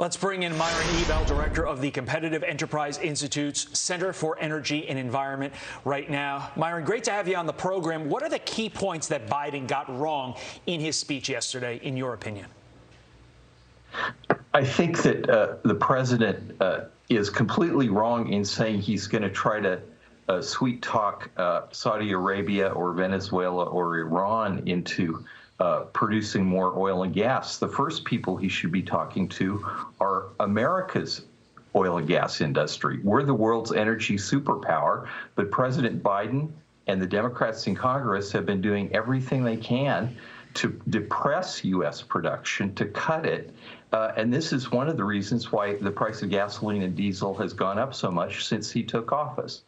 Let's bring in Myron Ebell, director of the Competitive Enterprise Institute's Center for Energy and Environment right now. Myron, great to have you on the program. What are the key points that Biden got wrong in his speech yesterday, in your opinion? I think that the president is completely wrong in saying he's going to try to sweet talk Saudi Arabia or Venezuela or Iran into producing more oil and gas. The first people he should be talking to are America's oil and gas industry. We're the world's energy superpower, but President Biden and the Democrats in Congress have been doing everything they can to depress U.S. production, to cut it. And this is one of the reasons why the price of gasoline and diesel has gone up so much since he took office.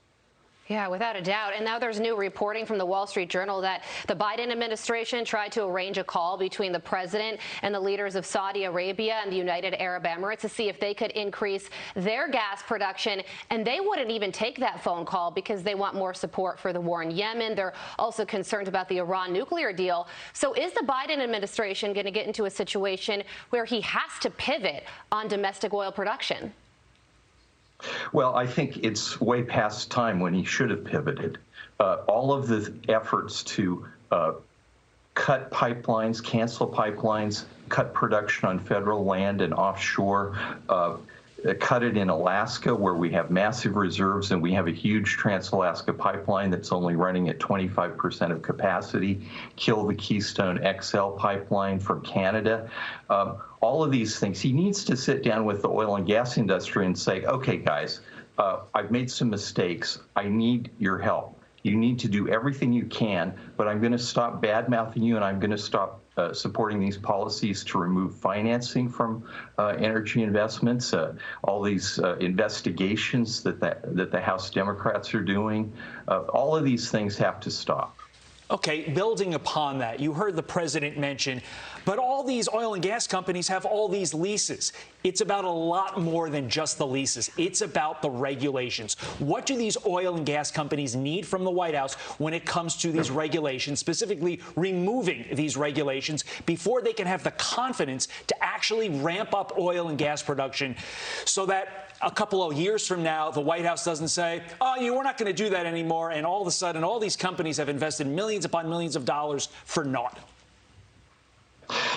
Yeah, without a doubt. And now there's new reporting from the Wall Street Journal that the Biden administration tried to arrange a call between the president and the leaders of Saudi Arabia and the United Arab Emirates to see if they could increase their gas production. And they wouldn't even take that phone call because they want more support for the war in Yemen. They're also concerned about the Iran nuclear deal. So is the Biden administration going to get into a situation where he has to pivot on domestic oil production? Well, I think it's way past time when he should have pivoted. All of the efforts to cut pipelines, cancel pipelines, cut production on federal land and offshore, cut it in Alaska where we have massive reserves and we have a huge Trans-Alaska pipeline that's only running at 25% of capacity, kill the Keystone XL pipeline from Canada. All of these things, he needs to sit down with the oil and gas industry and say, okay, guys, I've made some mistakes. I need your help. You need to do everything you can, but I'm going to stop bad-mouthing you and I'm going to stop supporting these policies to remove financing from energy investments, all these investigations that the House Democrats are doing. All of these things have to stop. Okay, building upon that, you heard the president mention, but all these oil and gas companies have all these leases. It's about a lot more than just the leases. It's about the regulations. What do these oil and gas companies need from the White House when it comes to these regulations, specifically removing these regulations before they can have the confidence to actually ramp up oil and gas production so that a couple of years from now, the White House doesn't say, oh, we're not going to do that anymore, and all of a sudden all these companies have invested millions upon millions of dollars for naught?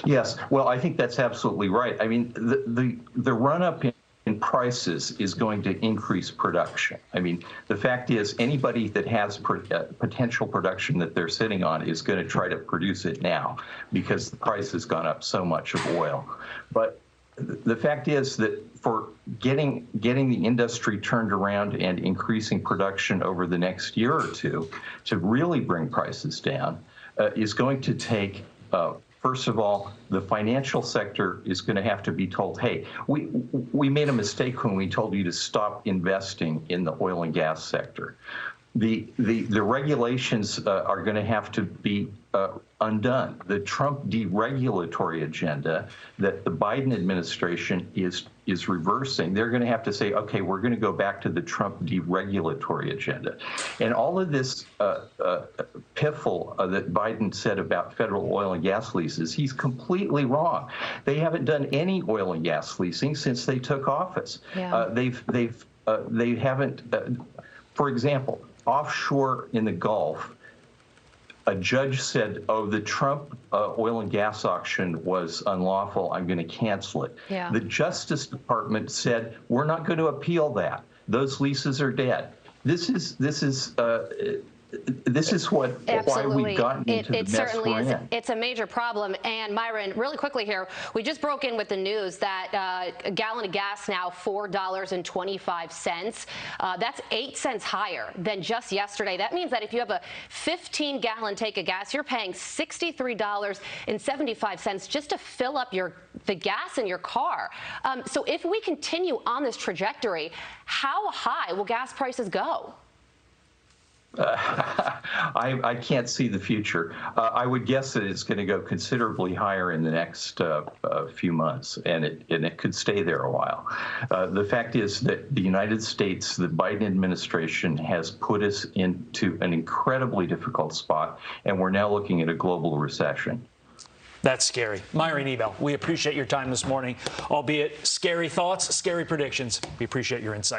Yes, well, I think that's absolutely right. I mean, the run-up in prices is going to increase production. I mean, the fact is anybody that has potential production that they're sitting on is going to try to produce it now because the price has gone up so much of oil. But the fact is that for getting the industry turned around and increasing production over the next year or two to really bring prices down is going to take, first of all, the financial sector is going to have to be told, hey, we made a mistake when we told you to stop investing in the oil and gas sector. The regulations are going to have to be undone. The Trump deregulatory agenda that the Biden administration is reversing, they're going to have to say, okay, we're going to go back to the Trump deregulatory agenda. And all of this piffle that Biden said about federal oil and gas leases, he's completely wrong. They haven't done any oil and gas leasing since they took office. Yeah. They haven't, for example, offshore in the Gulf, a judge said, oh, the Trump oil and gas auction was unlawful. I'm going to cancel it. Yeah. The Justice Department said, we're not going to appeal that. Those leases are dead. This is why we've gotten into the mess we're in. It's a major problem. And Myron, really quickly here, we just broke in with the news that a gallon of gas now $4.25. That's 8 cents higher than just yesterday. That means that if you have a 15-gallon tank of gas, you're paying $63.75 just to fill up the gas in your car. So if we continue on this trajectory, how high will gas prices go? I can't see the future. I would guess that it's going to go considerably higher in the next few months, and it could stay there a while. The fact is that the United States, the Biden administration, has put us into an incredibly difficult spot, and we're now looking at a global recession. That's scary. Myron Ebell, we appreciate your time this morning, albeit scary thoughts, scary predictions. We appreciate your insight.